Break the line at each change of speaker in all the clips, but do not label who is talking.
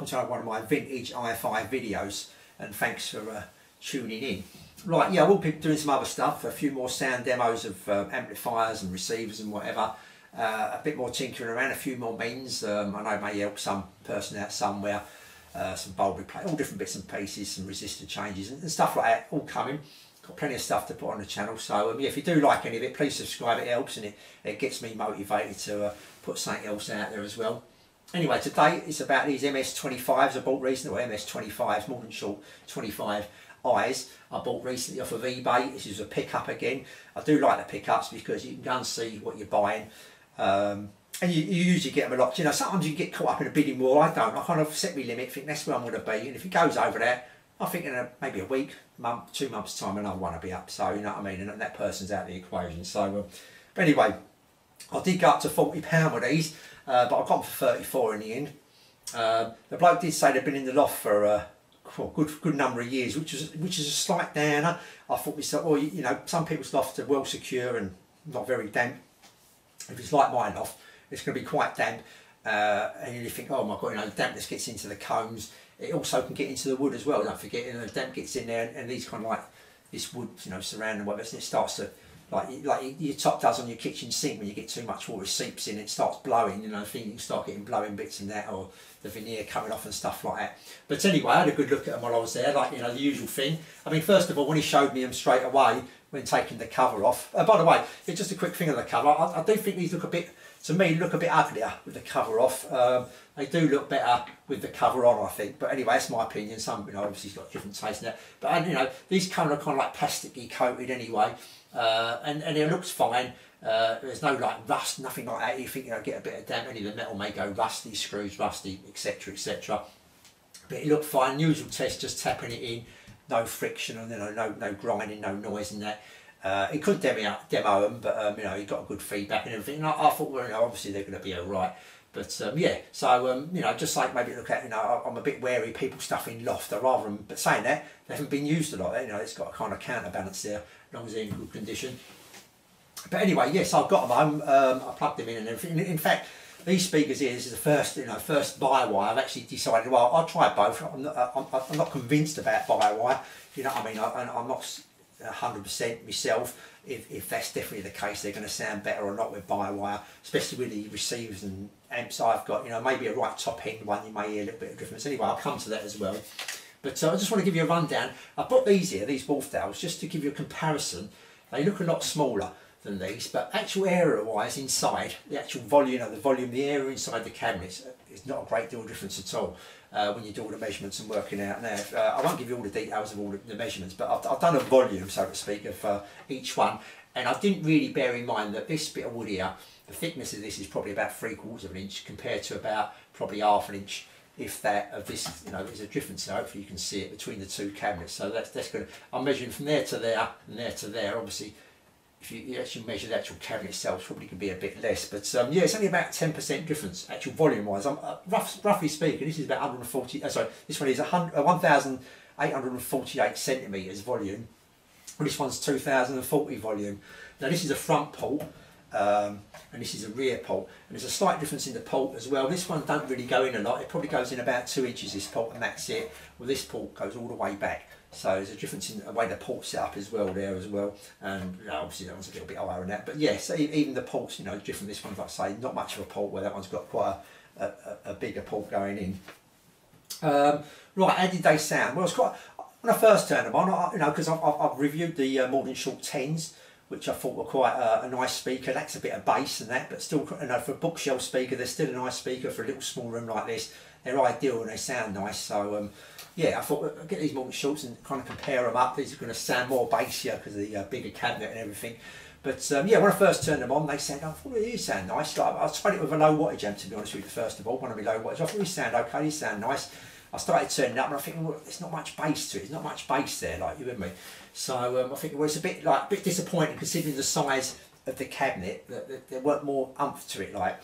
welcome to one of my vintage Hi-Fi videos, and thanks for tuning in. Right, yeah, I will be doing some other stuff, a few more sound demos of amplifiers and receivers and whatever, a bit more tinkering around, a few more means. I know it may help some person out somewhere, some bulb replay, all different bits and pieces, some resistor changes and stuff like that, all coming. Got plenty of stuff to put on the channel, so yeah, if you do like any of it, please subscribe, it helps and it gets me motivated to put something else out there as well. Anyway, today it's about these MS25s I bought recently, or MS25s, Mordaunt 25is I bought recently off of eBay. This is a pickup again. I do like the pickups because you can go and see what you're buying, and you usually get them a lot. You know, sometimes you get caught up in a bidding war. I don't. I kind of set my limit, think that's where I'm going to be, and if it goes over that, I think in maybe a week, month, 2 months time, another one will be up. So you know what I mean, and that person's out of the equation. So, but anyway, I did go up to £40 with these. But I got them for 34 in the end. The bloke did say they'd been in the loft for a good number of years, which is a slight downer. I thought myself, well, you know, some people's lofts are well secure and not very damp. If it's like my loft, it's going to be quite damp, and you think, oh my god, you know, the dampness gets into the combs. It also can get into the wood as well. Don't forget, you know, the damp gets in there, and these kind of like this wood, you know, surrounding whatever, and it starts to. Like your top does on your kitchen sink when you get too much water, it seeps in, it starts blowing, you know, you start getting blowing bits and that, or the veneer coming off and stuff like that. But anyway, I had a good look at them while I was there, like, you know, the usual thing. I mean, first of all, when he showed me them straight away, when taking the cover off, by the way, it's just a quick thing on the cover, I do think these look a bit, to me, look a bit uglier with the cover off. They do look better with the cover on, I think. But anyway, that's my opinion. Some, you know, obviously got different taste in that. But you know, these kind of like plasticky coated anyway, and it looks fine. There's no like rust, nothing like that. You think, you know, get a bit of damp, any of the metal may go rusty, screws rusty, etc., etc. But it looked fine. Usual test, just tapping it in, no friction, and you know, no grinding, no noise in that. He could demo them, but you know, he got good feedback and everything. And I thought, well, you know, obviously they're going to be alright. But yeah, so you know, just like maybe look at, you know, I'm a bit wary of people stuff in loft. I rather them, but saying that, they haven't been used a lot. You know, it's got a kind of counterbalance there, as long as they're in good condition. But anyway, yes, I've got them home. I plugged them in and everything. In fact, these speakers here, this is the first, you know, first by-wire. I've actually decided, well, I'll try both. I'm not convinced about by-wire. You know what I mean? I'm not 100% myself. If that's definitely the case, they're going to sound better or not with by-wire, especially with the receivers and amps I've got. You know, maybe a right top end one, you may hear a little bit of difference. Anyway, I'll come to that as well. But I just want to give you a rundown. I bought these here, these Wolfdales, just to give you a comparison. They look a lot smaller than these, but actual area wise inside, the actual volume of the area inside the cabinets is not a great deal of difference at all when you do all the measurements and working out. Now, I won't give you all the details of all the measurements, but I've done a volume, so to speak, of each one, and I didn't really bear in mind that this bit of wood here, the thickness of this is probably about 3/4 of an inch compared to about probably half an inch, if that, of this. You know, there's a difference there. Hopefully you can see it between the two cabinets. So that's good. I'm measuring from there to there and there to there. Obviously, if you actually measure the actual cabinet itself, probably could be a bit less. But yeah, it's only about 10% difference, actual volume-wise. Roughly speaking, this is about 140. Sorry, this one is 1,848 centimeters volume. Well, this one's 2,040 volume. Now this is a front port, and this is a rear port, and there's a slight difference in the port as well. This one don't really go in a lot. It probably goes in about 2 inches, this port, and that's it. Well, this port goes all the way back. So there's a difference in the way the port's set up as well there as well, and you know, obviously that one's a little bit higher than that. But yes, yeah, so even the ports, you know, different. This one's, like I say, not much of a port, where that one's got quite a bigger port going in. Right, how did they sound? Well, it's quite. When I first turned them on, you know, because I've reviewed the Mordaunt 10s, which I thought were quite a nice speaker. That's a bit of bass and that, but still, you know, for a bookshelf speaker, they're still a nice speaker for a little small room like this. They're ideal and they sound nice. So yeah, I thought I'd get these Mordaunt Shorts and kind of compare them up. These are going to sound more bassier because of the bigger cabinet and everything. But yeah, when I first turned them on, they said, I thought these sound nice. Like, I tried it with a low wattage amp, to be honest with you, first of all, one of my low wattage. I thought these sound okay, these sound nice. I started turning it up and I think, well, there's not much bass to it. There's not much bass there, like, you with me. So I think, well, it's a bit disappointing considering the size of the cabinet, that there weren't more umph to it, like.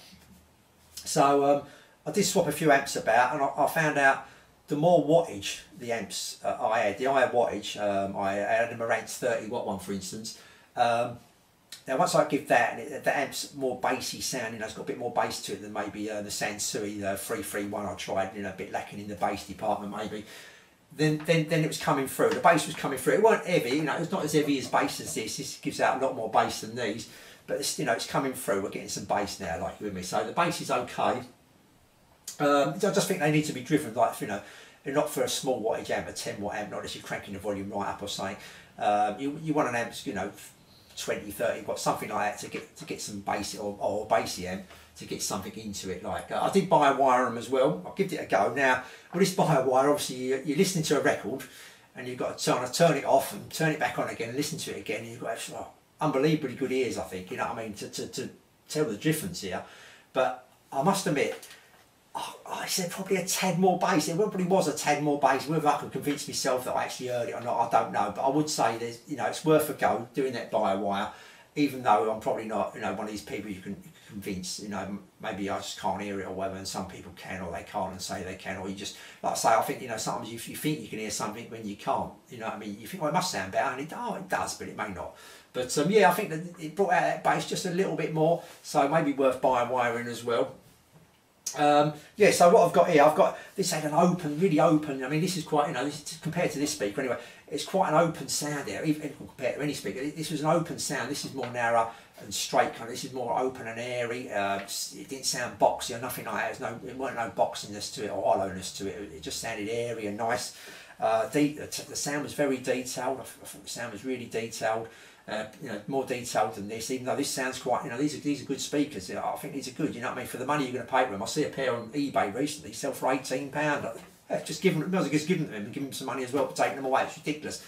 So I did swap a few amps about, and I found out the more wattage the amps I had, the higher wattage, I had a Mordaunt 30 watt one for instance, Now once I give that, and the amp's more bassy sound, you know, it's got a bit more bass to it than maybe the Sansui 331 I tried, you know, a bit lacking in the bass department maybe. Then it was coming through. The bass was coming through. It weren't heavy, you know, it's not as heavy as bass as this. This gives out a lot more bass than these, but it's, you know, it's coming through. We're getting some bass now, like with me. So the bass is okay. I just think they need to be driven, like, you know, not for a small wattage amp, a 10 watt amp, not unless you're cranking the volume right up or something. You want an amp, you know, 20, 30 watts, something like that to get some bass, or bassy amp to get something into it. Like I did buy a wire them as well. I'll give it a go. Now with this buy a wire, obviously you're listening to a record and you've got to turn it off and turn it back on again and listen to it again, and you've got actually unbelievably good ears, I think, you know what I mean, to tell the difference here. But I must admit, I said probably a tad more bass. It probably was a tad more bass. Whether I could convince myself that I actually heard it or not, I don't know. But I would say there's, you know, it's worth a go doing that by a wire. Even though I'm probably not, you know, one of these people you can convince, you know, maybe I just can't hear it or whatever, and some people can or they can't and say they can, or you just, like I say, I think, you know, sometimes you think you can hear something when you can't, you know what I mean, you think, well, it must sound better, and it does, but it may not. But yeah, I think that it brought out that bass just a little bit more, so maybe worth buying wiring as well. Yeah, so what I've got here, I've got this had an open, really open. I mean, this is quite, you know, this, compared to this speaker anyway, it's quite an open sound there, even compared to any speaker. This was an open sound. This is more narrow and straight kind of. This is more open and airy. It didn't sound boxy or nothing like that. There weren't no boxiness to it or hollowness to it. It just sounded airy and nice. The sound was very detailed. I thought the sound was really detailed. You know, more detailed than this, even though this sounds quite, you know, these are good speakers. You know, I think these are good, you know what I mean, for the money you're going to pay for them. I see a pair on eBay recently sell for £18. Just give them, just give them to them and give them some money as well for taking them away. It's ridiculous.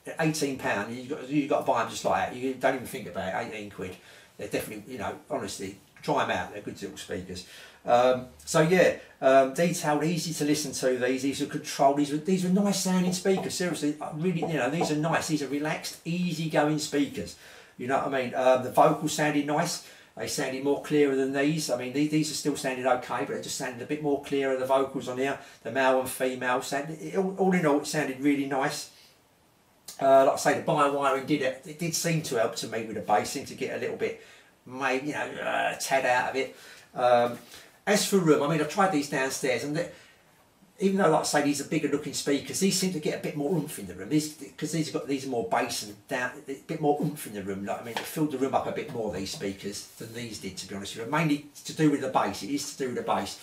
£18, you've got to buy them just like that. You don't even think about it. 18 quid. They're definitely, you know, honestly, try them out. They're good little speakers. So yeah, detailed, easy to listen to. These are controlled. These are nice sounding speakers. Seriously, really, you know, these are nice. These are relaxed, easy going speakers. You know what I mean? The vocals sounded nice. They sounded more clearer than these. I mean, these are still sounded okay, but they just sounded a bit more clearer. The vocals on here, the male and female, sounded, all in all, it sounded really nice. Like I say, the bi-wiring did seem to help to me with the bass. Seemed to get a little bit, maybe, you know, tad out of it. As for room, I mean, I've tried these downstairs, and even though, like I say, these are bigger looking speakers, these seem to get a bit more oomph in the room. Because these are more bass and down, a bit more oomph in the room. Like, I mean, it filled the room up a bit more, these speakers, than these did, to be honest with you. Mainly to do with the bass. It is to do with the bass.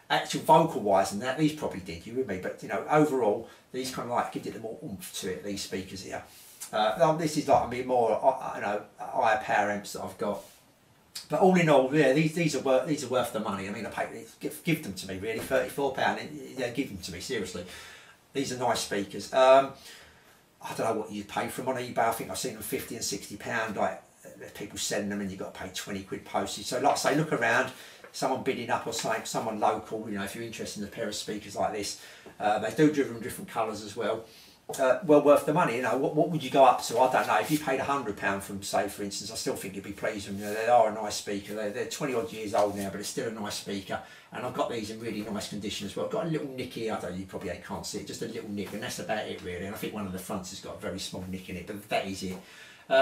Actual vocal wise and that, these probably did, you with me, but you know, overall, these kind of like give it the more oomph to it, these speakers here. This is like a bit more, you know, higher power amps that I've got. But all in all, yeah, these are worth the money. I mean, I pay, give them to me really, £34. Yeah, give them to me, seriously. These are nice speakers. I don't know what you pay for them on eBay. I think I've seen them £50 and £60. Like people selling them, and you've got to pay 20 quid postage. So like I say, look around. Someone bidding up or something, someone local. You know, if you're interested in a pair of speakers like this, they do them different colours as well. Well worth the money. You know, what would you go up to? I don't know. If you paid £100 from, say, for instance, I still think you'd be pleased with them. You know, they are a nice speaker. They're 20 odd years old now, but it's still a nice speaker. And I've got these in really nice condition as well. I've got a little nick here. I don't know, you probably can't see it, just a little nick, and that's about it really. And I think one of the fronts has got a very small nick in it, but that is it.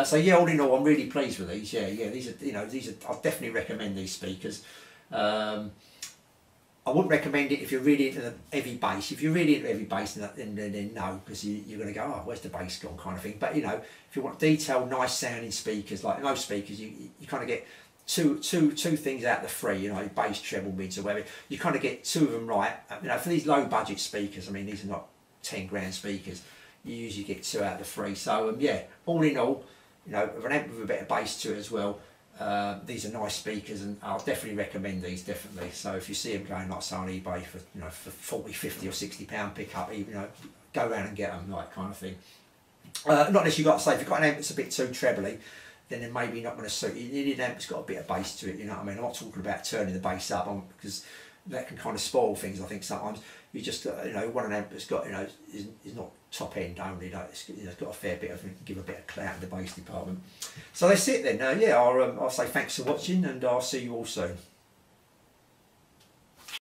So yeah, all in all, I'm really pleased with these. Yeah, these are, you know, I definitely recommend these speakers. I wouldn't recommend it if you're really into the heavy bass. If you're really into heavy bass, then no, because you're going to go, oh, where's the bass gone, kind of thing. But you know, if you want detailed, nice sounding speakers, like most speakers, you kind of get two things out of the three. You know, bass, treble, mids, or whatever. You kind of get two of them right. You know, for these low budget speakers, I mean, these are not 10 grand speakers. You usually get two out of the three. So yeah, all in all, you know, with an amp with a bit of bass to it as well. These are nice speakers, and I'll definitely recommend these, definitely. So if you see them going, like say on eBay for, you know, for 40, 50 or 60 pound pickup, you know, go around and get them, like, kind of thing. Not unless you've got to say, if you've got an amp that's a bit too trebly, then they're maybe not going to suit you. You need an amp that's got a bit of bass to it, you know what I mean? I'm not talking about turning the bass up, because that can kind of spoil things, I think, sometimes. You just, you know, want an amp that's got, you know, is not top end only, you know, it's got a fair bit of, give a bit of clout in the bass department. So that's it then. Yeah, I'll say thanks for watching, and I'll see you all soon.